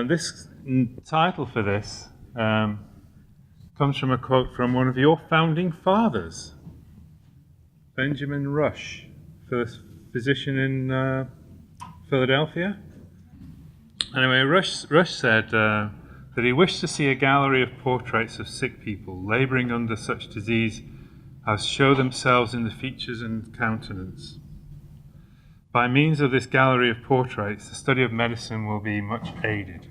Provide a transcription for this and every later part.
This title for this comes from a quote from one of your founding fathers, Benjamin Rush, physician in Philadelphia. Anyway, Rush said that he wished to see a gallery of portraits of sick people labouring under such disease as show themselves in the features and countenance. By means of this gallery of portraits, the study of medicine will be much aided.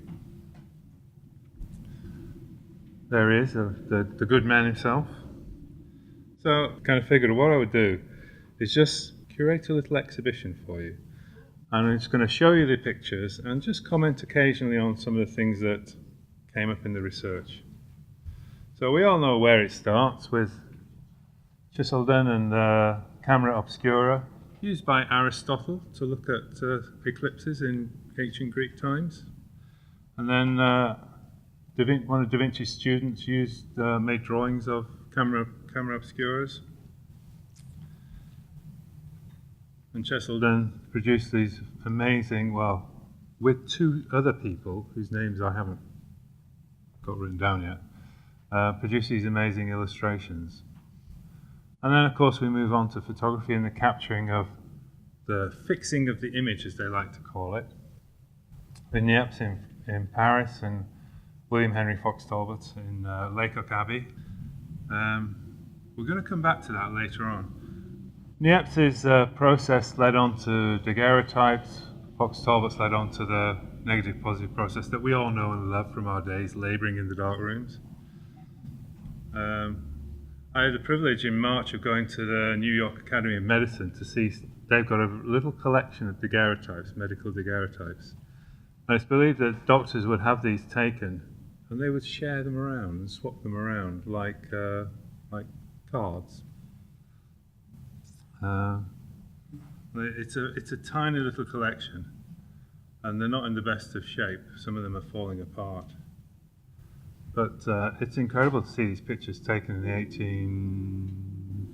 There he is, the good man himself. So I kind of figured what I would do is just curate a little exhibition for you. And I'm just going to show you the pictures and just comment occasionally on some of the things that came up in the research. So we all know where it starts, with Chisselden and camera obscura, used by Aristotle to look at eclipses in ancient Greek times. And then one of Da Vinci's students made drawings of camera obscuras. And Chisselden produced these amazing, with two other people whose names I haven't got written down yet, produced these amazing illustrations. And then, of course, we move on to photography and the capturing of the fixing of the image, as they like to call it. The Niepce in Paris and William Henry Fox Talbot in Laycock Abbey. We're going to come back to that later on. Niepce's process led on to daguerreotypes. Fox Talbot's led on to the negative-positive process that we all know and love from our days, labouring in the dark rooms. I had the privilege in March of going to the New York Academy of Medicine to see, they've got a little collection of daguerreotypes, medical daguerreotypes. And it's believed that doctors would have these taken and they would share them around and swap them around like cards. It's a tiny little collection, and they're not in the best of shape. Some of them are falling apart. But it's incredible to see these pictures taken in the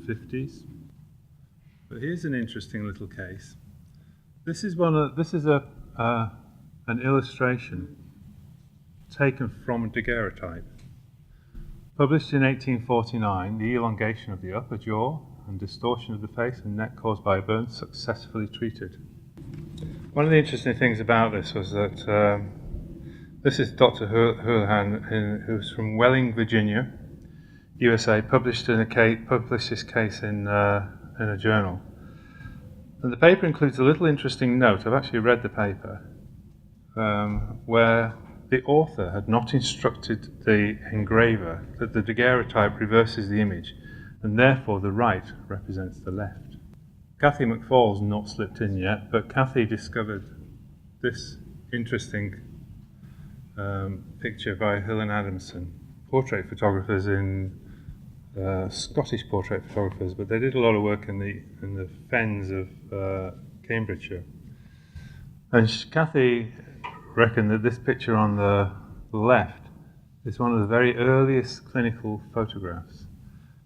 1850s. But here's an interesting little case. This is an illustration taken from a daguerreotype. Published in 1849, the elongation of the upper jaw and distortion of the face and neck caused by a burn successfully treated. One of the interesting things about this was that this is Dr. Houlihan, who's from Welling, Virginia, USA, published this case in a journal. And the paper includes a little interesting note. I've actually read the paper, where the author had not instructed the engraver that the daguerreotype reverses the image, and therefore the right represents the left. Cathy McFall's not slipped in yet, but Cathy discovered this interesting picture by Hill and Adamson, portrait photographers Scottish portrait photographers, but they did a lot of work in the fens of Cambridgeshire. And Cathy reckoned that this picture on the left is one of the very earliest clinical photographs.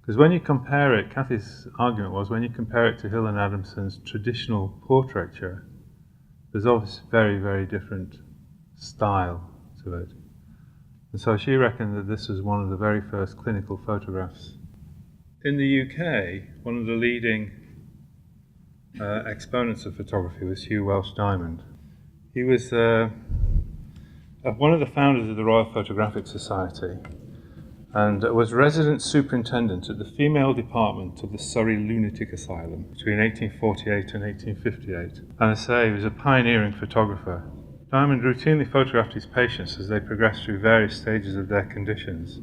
Because when you compare it, Cathy's argument was, when you compare it to Hill and Adamson's traditional portraiture, there's obviously very, very different style to it. And so she reckoned that this was one of the very first clinical photographs. In the UK, one of the leading exponents of photography was Hugh Welsh Diamond. He was one of the founders of the Royal Photographic Society and was resident superintendent at the female department of the Surrey Lunatic Asylum between 1848 and 1858. And I say, he was a pioneering photographer. Diamond routinely photographed his patients as they progressed through various stages of their conditions.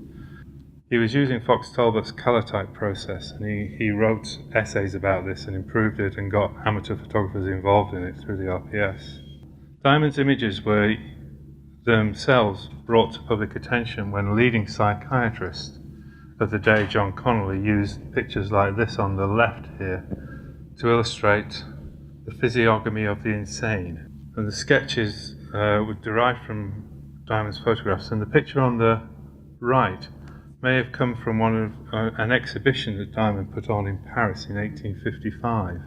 He was using Fox Talbot's colour type process, and he wrote essays about this and improved it and got amateur photographers involved in it through the RPS. Diamond's images were themselves brought to public attention when leading psychiatrist of the day, John Connolly, used pictures like this on the left here to illustrate the physiognomy of the insane. And the sketches were derived from Diamond's photographs, and the picture on the right may have come from an exhibition that Diamond put on in Paris in 1855.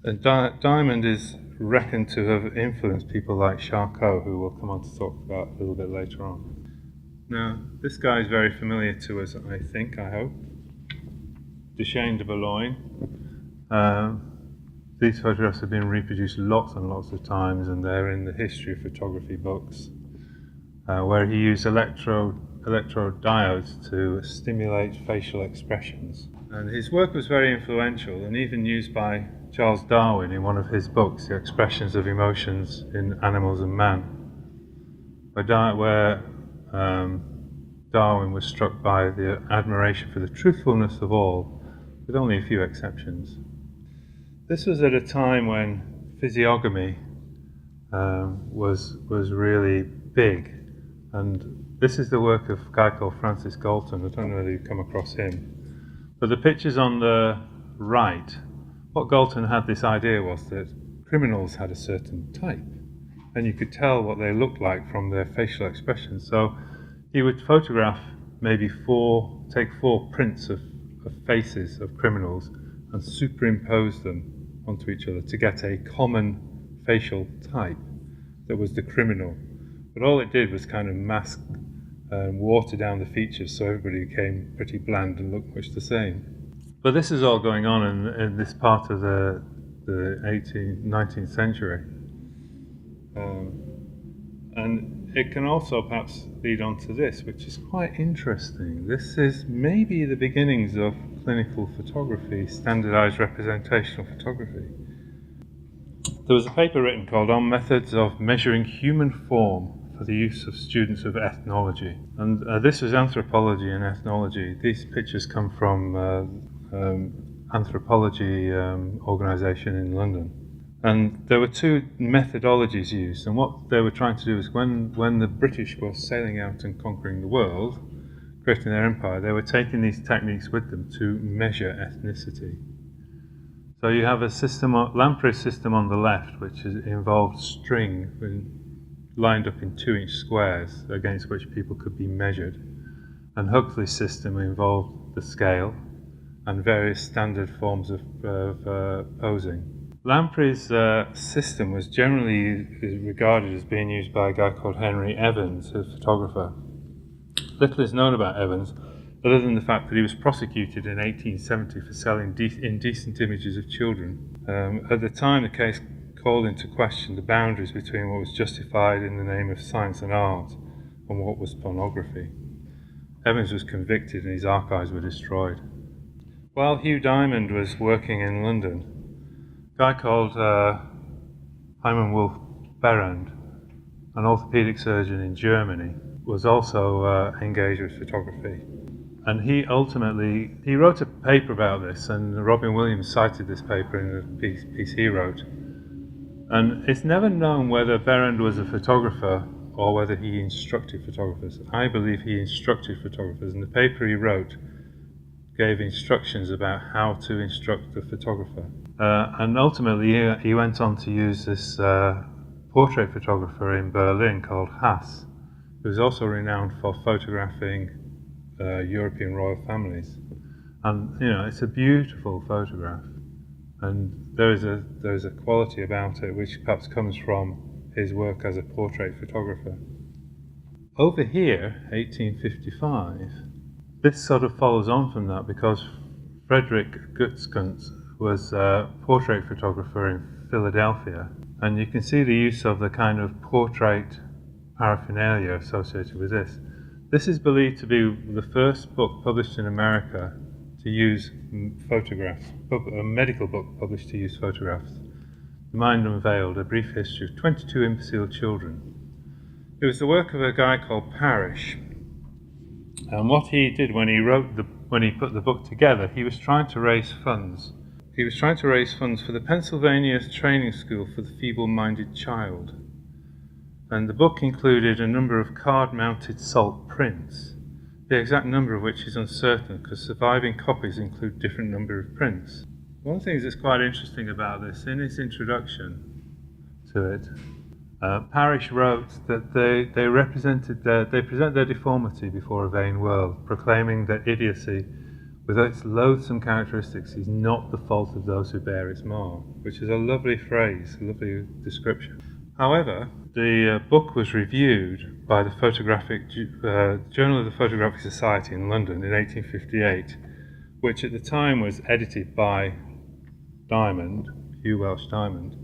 And Diamond is reckoned to have influenced people like Charcot, who we'll come on to talk about a little bit later on. Now, this guy is very familiar to us, I think, I hope. Duchesne de Boulogne. These photographs have been reproduced lots and lots of times, and they're in the history of photography books, where he used electrode diodes to stimulate facial expressions. And his work was very influential and even used by Charles Darwin in one of his books, The Expressions of Emotions in Animals and Man, where Darwin was struck by the admiration for the truthfulness of all, with only a few exceptions. This was at a time when physiognomy was really big, and this is the work of a guy called Francis Galton. I don't know whether you've come across him. But the pictures on the right, what Galton had this idea was that criminals had a certain type, and you could tell what they looked like from their facial expressions. So he would photograph maybe take four prints of faces of criminals and superimpose them onto each other to get a common facial type that was the criminal. But all it did was kind of mask and water down the features, so everybody became pretty bland and looked much the same. But this is all going on in this part of the 19th century. And it can also perhaps lead on to this, which is quite interesting. This is maybe the beginnings of clinical photography, standardized representational photography. There was a paper written called On Methods of Measuring Human Form for the Use of Students of Ethnology. And this was Anthropology and Ethnology. These pictures come from Anthropology organisation in London. And there were two methodologies used, and what they were trying to do is when the British were sailing out and conquering the world, creating their empire, they were taking these techniques with them to measure ethnicity. So you have a system, Lamprey's system on the left, which involved string lined up in 2-inch squares against which people could be measured. And Huxley's system involved the scale and various standard forms of posing. Lamprey's system was generally regarded as being used by a guy called Henry Evans, a photographer. Little is known about Evans, other than the fact that he was prosecuted in 1870 for selling indecent images of children. At the time, the case called into question the boundaries between what was justified in the name of science and art and what was pornography. Evans was convicted and his archives were destroyed. While Hugh Diamond was working in London, a guy called Hyman Wolf Berend, an orthopedic surgeon in Germany, was also engaged with photography. And he wrote a paper about this, and Robin Williams cited this paper in a piece he wrote. And it's never known whether Berend was a photographer or whether he instructed photographers. I believe he instructed photographers, and the paper he wrote gave instructions about how to instruct the photographer. And ultimately he went on to use this portrait photographer in Berlin called Haas, who was also renowned for photographing European royal families. And it's a beautiful photograph, and there is a quality about it which perhaps comes from his work as a portrait photographer. Over here, 1855, this sort of follows on from that, because Frederick Gutzkuntz was a portrait photographer in Philadelphia, and you can see the use of the kind of portrait paraphernalia associated with this. This is believed to be the first book published in America to use photographs, a medical book published to use photographs. The Mind Unveiled, A Brief History of 22 Imbecile Children. It was the work of a guy called Parrish. And what he did when he put the book together, he was trying to raise funds. He was trying to raise funds for the Pennsylvania Training School for the Feeble-Minded Child. And the book included a number of card-mounted salt prints, the exact number of which is uncertain because surviving copies include different number of prints. One of the things that's quite interesting about this, in his introduction to it, Parrish wrote that they present their deformity before a vain world, proclaiming that idiocy with its loathsome characteristics, is not the fault of those who bear its mark, which is a lovely phrase, a lovely description. However, the book was reviewed by the Journal of the Photographic Society in London in 1858, which at the time was edited by Diamond, Hugh Welsh Diamond,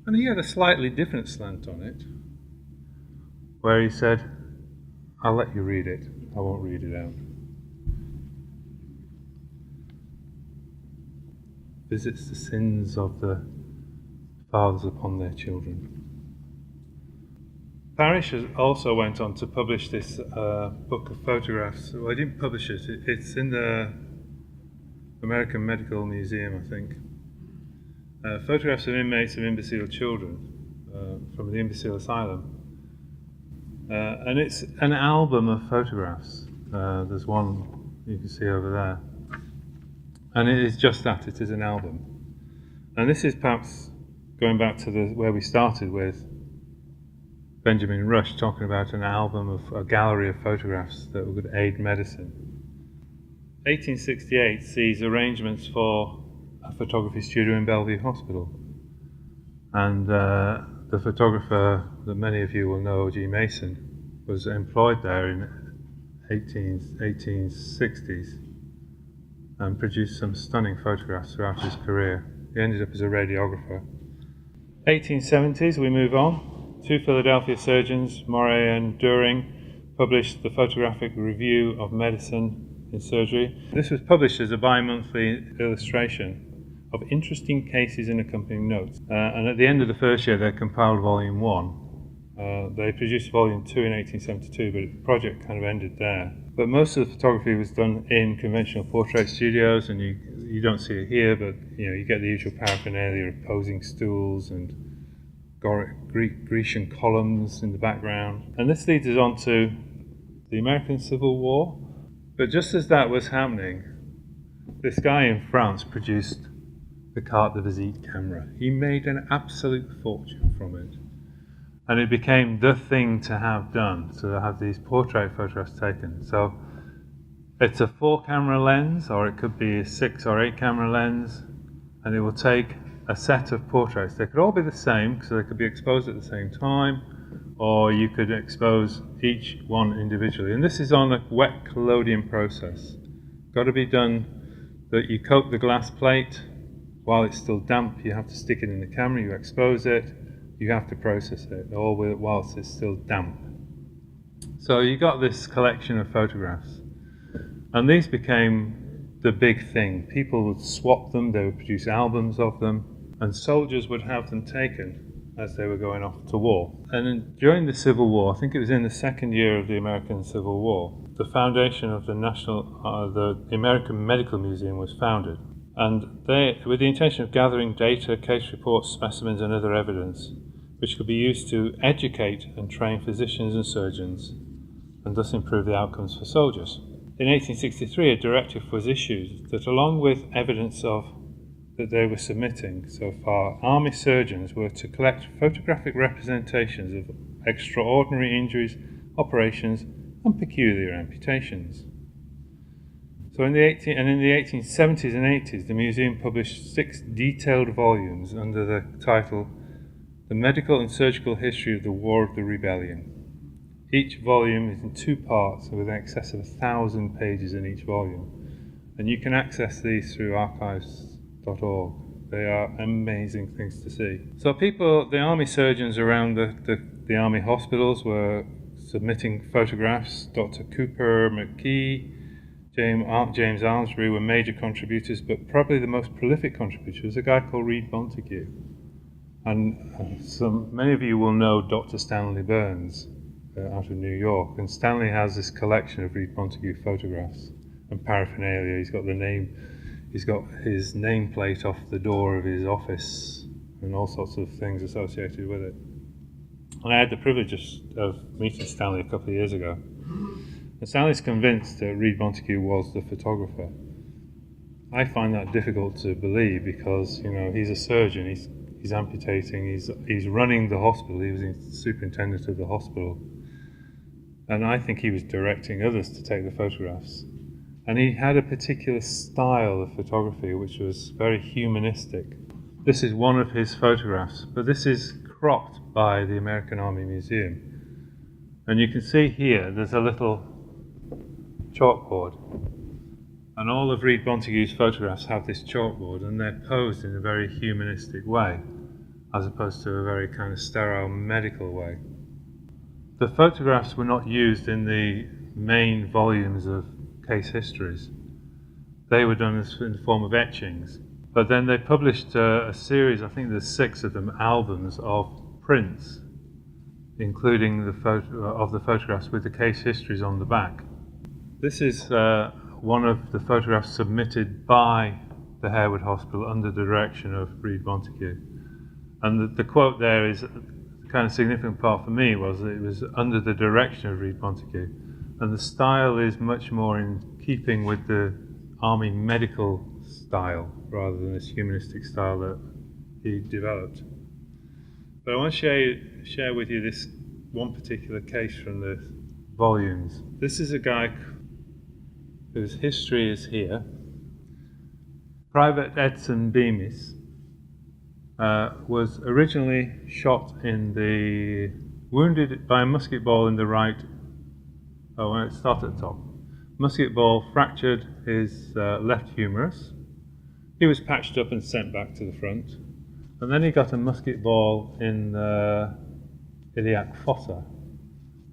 and he had a slightly different slant on it, where he said, "I'll let you read it, I won't read it out." Visits the sins of the fathers upon their children. Parrish has also went on to publish this book of photographs. Well, he didn't publish it, it's in the American Medical Museum, I think. Photographs of inmates of imbecile children from the imbecile asylum. And it's an album of photographs. There's one you can see over there. And it is just that, it is an album. And this is perhaps going back to where we started with Benjamin Rush talking about an album of a gallery of photographs that would aid medicine. 1868 sees arrangements for a photography studio in Bellevue Hospital. And the photographer that many of you will know, G. Mason, was employed there in 1860s and produced some stunning photographs throughout his career. He ended up as a radiographer. 1870s, we move on. Two Philadelphia surgeons, Moray and During, published the Photographic Review of Medicine in Surgery. This was published as a bi-monthly illustration of interesting cases and accompanying notes. And at the end of the first year, they compiled Volume 1. They produced Volume 2 in 1872, but the project kind of ended there. But most of the photography was done in conventional portrait studios, and you don't see it here, but you get the usual paraphernalia of posing stools and Grecian columns in the background. And this leads us on to the American Civil War. But just as that was happening, this guy in France produced the carte de visite camera. He made an absolute fortune from it. And it became the thing to have done, to have these portrait photographs taken. So it's a 4-camera lens, or it could be a 6 or 8-camera lens, and it will take a set of portraits. They could all be the same, so they could be exposed at the same time, or you could expose each one individually. And this is on a wet collodion process. Got to be done that you coat the glass plate while it's still damp. You have to stick it in the camera, you expose it, you have to process it, all whilst it's still damp. So you got this collection of photographs, and these became the big thing. People would swap them, they would produce albums of them, and soldiers would have them taken as they were going off to war. And then during the Civil War, I think it was in the second year of the American Civil War, the foundation of the American Medical Museum was founded. And they, with the intention of gathering data, case reports, specimens and other evidence, which could be used to educate and train physicians and surgeons, and thus improve the outcomes for soldiers. In 1863, a directive was issued that, along with evidence that they were submitting so far, army surgeons were to collect photographic representations of extraordinary injuries, operations and peculiar amputations. So in the 1870s and 80s, the museum published 6 detailed volumes under the title The Medical and Surgical History of the War of the Rebellion. Each volume is in 2 parts with an excess of 1,000 pages in each volume. And you can access these through archives.org. They are amazing things to see. So the army surgeons around the army hospitals were submitting photographs. Dr. Cooper McKee, James Armsbury were major contributors, but probably the most prolific contributor was a guy called Reed Montague. And many of you will know Dr. Stanley Burns out of New York, and Stanley has this collection of Reed Montague photographs and paraphernalia. He's got his nameplate off the door of his office and all sorts of things associated with it. And I had the privilege of meeting Stanley a couple of years ago. And Stanley's convinced that Reed Montague was the photographer. I find that difficult to believe because, he's a surgeon, he's amputating, he's running the hospital, he was the superintendent of the hospital. And I think he was directing others to take the photographs. And he had a particular style of photography which was very humanistic. This is one of his photographs, but this is cropped by the American Army Museum. And you can see here there's a little chalkboard. And all of Reed Montagu's photographs have this chalkboard, and they're posed in a very humanistic way, as opposed to a very kind of sterile medical way. The photographs were not used in the main volumes of case histories. They were done in the form of etchings. But then they published a series, I think there's 6 of them, albums of prints, including the photographs with the case histories on the back. This is one of the photographs submitted by the Harewood Hospital under the direction of Reed Montagu. And the quote there is, the kind of significant part for me was that it was under the direction of Reed Montagu. And the style is much more in keeping with the Army medical style rather than this humanistic style that he developed. But I want to share with you this one particular case from the volumes. This is a guy whose history is here. Private Edson Bemis was originally wounded by a musket ball in the right. It started at the top. Musket ball fractured his left humerus. He was patched up and sent back to the front. And then he got a musket ball in the iliac fossa,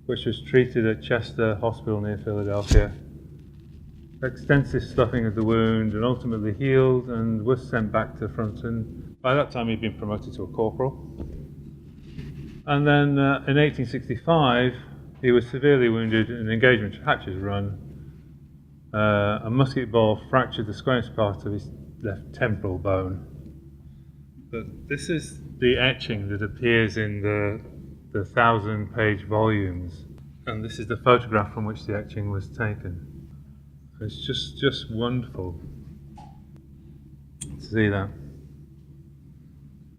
which was treated at Chester Hospital near Philadelphia. Extensive stuffing of the wound, and ultimately healed and was sent back to the front. And by that time he'd been promoted to a corporal. And then in 1865 he was severely wounded in an engagement hatches run. A musket ball fractured the squamous part of his left temporal bone. But this is the etching that appears in the 1,000-page volumes, and this is the photograph from which the etching was taken. It's just wonderful to see that.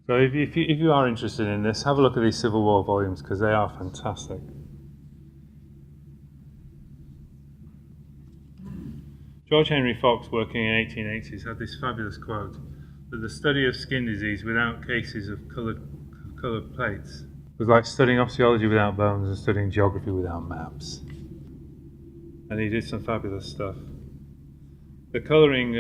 So if you are interested in this, have a look at these Civil War volumes, because they are fantastic. George Henry Fox, working in the 1880s, had this fabulous quote that the study of skin disease without cases of coloured plates was like studying osteology without bones and studying geography without maps. And he did some fabulous stuff. The colouring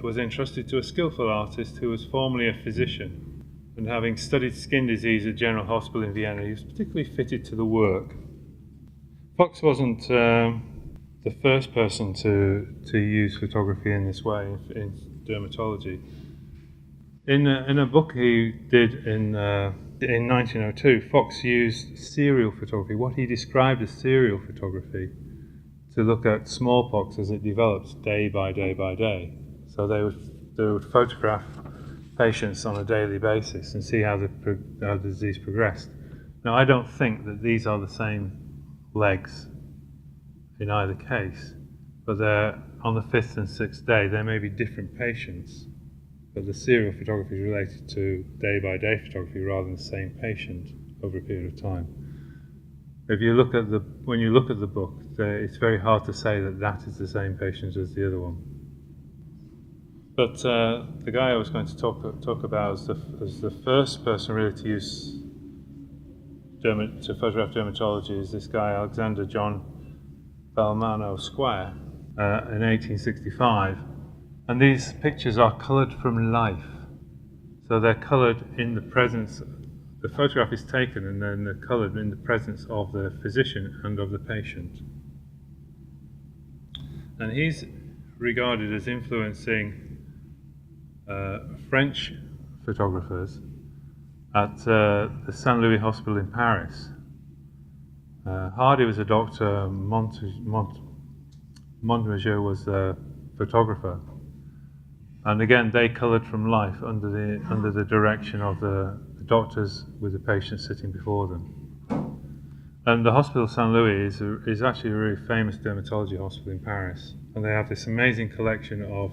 was entrusted to a skillful artist who was formerly a physician, and having studied skin disease at General Hospital in Vienna, he was particularly fitted to the work. Fox wasn't the first person to use photography in this way in dermatology. In a book he did in 1902, Fox used serial photography, what he described as serial photography, to look at smallpox as it developed day by day by day. So they would photograph patients on a daily basis and see how the disease progressed. Now, I don't think that these are the same legs in either case, but they're on the 5th and 6th day. They may be different patients, but the serial photography is related to day-by-day photography rather than the same patient over a period of time. When you look at the book, it's very hard to say that is the same patient as the other one. But the guy I was going to talk about as the first person really to use to photograph dermatology is this guy Alexander John Belmano Square in 1865. And these pictures are coloured from life. So they're coloured in the presence, the photograph is taken and then they're coloured in the presence of the physician and of the patient. And he's regarded as influencing French photographers at the Saint Louis Hospital in Paris. Hardy was a doctor, Montmajour was a photographer. And again, they coloured from life under the direction of the doctors with the patients sitting before them. And the Hospital Saint Louis is actually a really famous dermatology hospital in Paris. And they have this amazing collection of,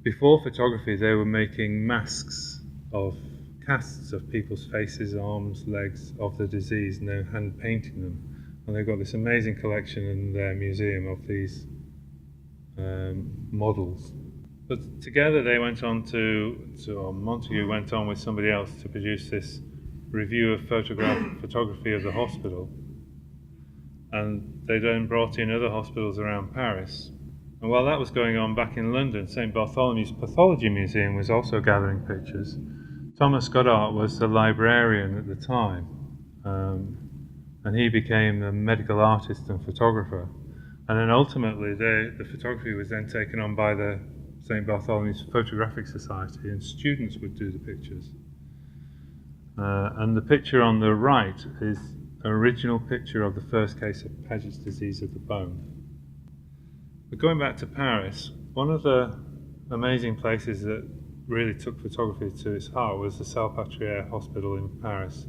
before photography, they were making masks of casts of people's faces, arms, legs of the disease, and they're hand painting them. And they've got this amazing collection in their museum of these models. But together they went on or Montague went on with somebody else to produce this review of photography of the hospital. And they then brought in other hospitals around Paris. And while that was going on back in London, St. Bartholomew's Pathology Museum was also gathering pictures. Thomas Goddard was the librarian at the time, and he became a medical artist and photographer. And then ultimately the photography was then taken on by the St. Bartholomew's Photographic Society, and students would do the pictures. And the picture on the right is an original picture of the first case of Paget's disease of the bone. But going back to Paris, one of the amazing places that really took photography to its heart was the Salpetriere Hospital in Paris.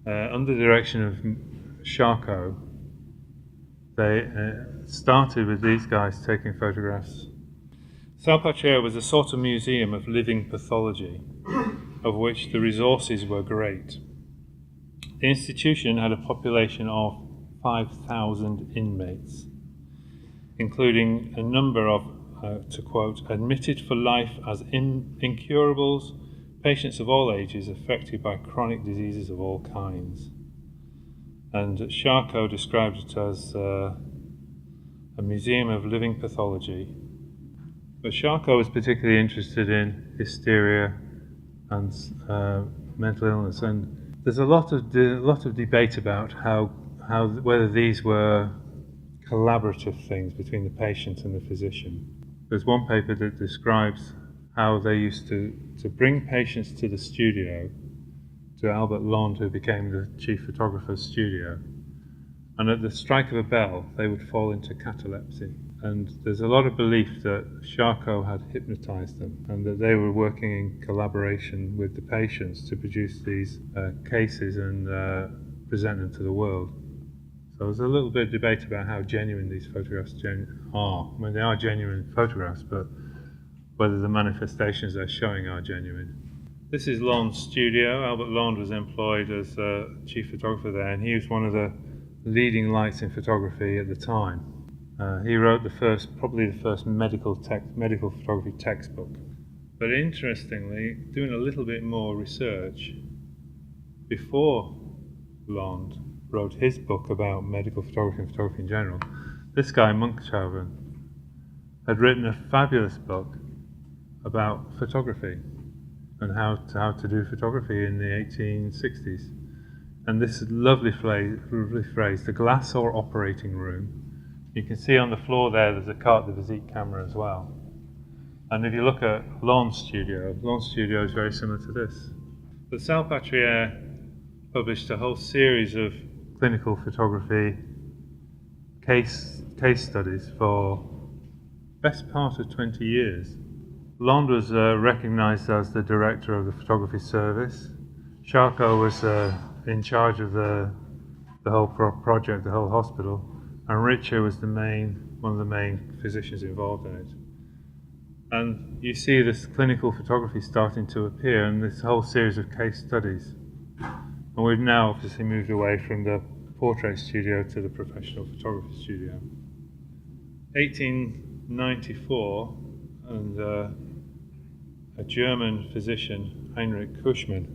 Under the direction of Charcot, they started with these guys taking photographs. Salpetriere was a sort of museum of living pathology, of which the resources were great. The institution had a population of 5,000 inmates, including a number of, to quote, admitted for life as incurables, patients of all ages affected by chronic diseases of all kinds. And Charcot described it as a museum of living pathology. But Charcot was particularly interested in hysteria and mental illness, and there's a lot of debate about whether these were collaborative things between the patient and the physician. There's one paper that describes how they used to bring patients to the studio, to Albert Lond, who became the chief photographer's studio, and at the strike of a bell they would fall into catalepsy. And there's a lot of belief that Charcot had hypnotized them and that they were working in collaboration with the patients to produce these cases and present them to the world. So there's a little bit of debate about how genuine these photographs are. I mean, they are genuine photographs, but whether the manifestations they're showing are genuine. This is Lond's studio. Albert Lond was employed as chief photographer there, and he was one of the leading lights in photography at the time. He wrote probably the first medical photography textbook. But interestingly, doing a little bit more research, before Lond wrote his book about medical photography and photography in general, this guy, Munkshoven, had written a fabulous book about photography and how to do photography in the 1860s. And this lovely phrase, the glass or operating room. You can see on the floor there's a carte de visite camera as well. And if you look at Lond's studio is very similar to this. But Salpetriere published a whole series of clinical photography case studies for best part of 20 years. Lond was recognized as the director of the photography service. Charcot was in charge of the whole project, the whole hospital, and Richer was one of the main physicians involved in it. And you see this clinical photography starting to appear in this whole series of case studies. And we've now obviously moved away from the portrait studio to the professional photography studio. 1894, and a German physician, Heinrich Kuschmann,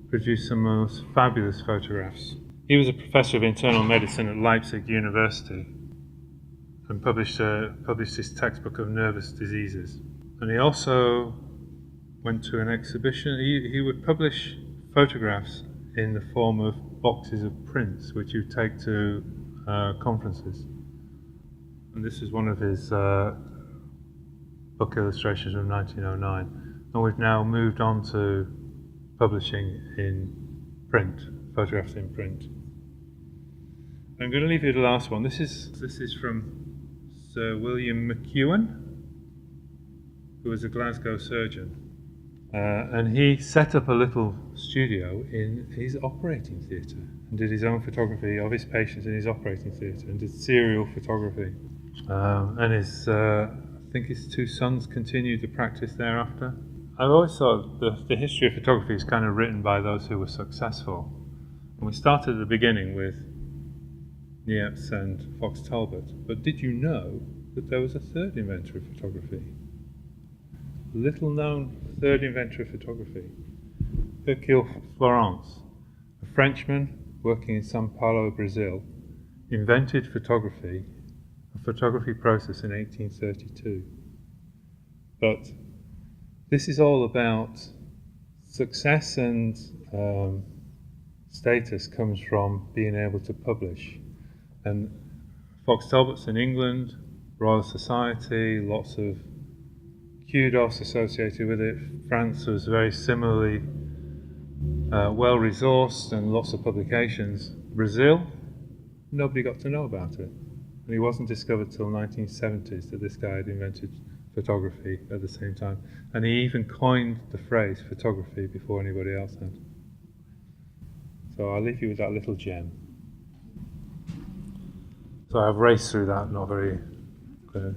produced some most fabulous photographs. He was a professor of internal medicine at Leipzig University and published his textbook of nervous diseases. And he also went to an exhibition. He would publish photographs in the form of boxes of prints, which you take to conferences. And this is one of his book illustrations from 1909. And we've now moved on to publishing in print, photographs in print. I'm going to leave you the last one. This is from Sir William McEwen, who was a Glasgow surgeon. And he set up a little studio in his operating theatre and did his own photography of his patients in his operating theatre and did serial photography. And I think his two sons continued the practice thereafter. I've always thought the history of photography is kind of written by those who were successful. And we started at the beginning with Niepce and Fox Talbot. But did you know But there was a third inventor of photography. Little known third inventor of photography. Hercule Florence, a Frenchman working in São Paulo, Brazil, invented photography, a photography process in 1832. But this is all about success, and status comes from being able to publish. And Fox Talbot's in England, Royal Society, lots of kudos associated with it. France was very similarly well-resourced and lots of publications. Brazil, nobody got to know about it. And it wasn't discovered till 1970s that this guy had invented photography at the same time. And he even coined the phrase photography before anybody else had. So I'll leave you with that little gem. So I've raced through that, not very clear.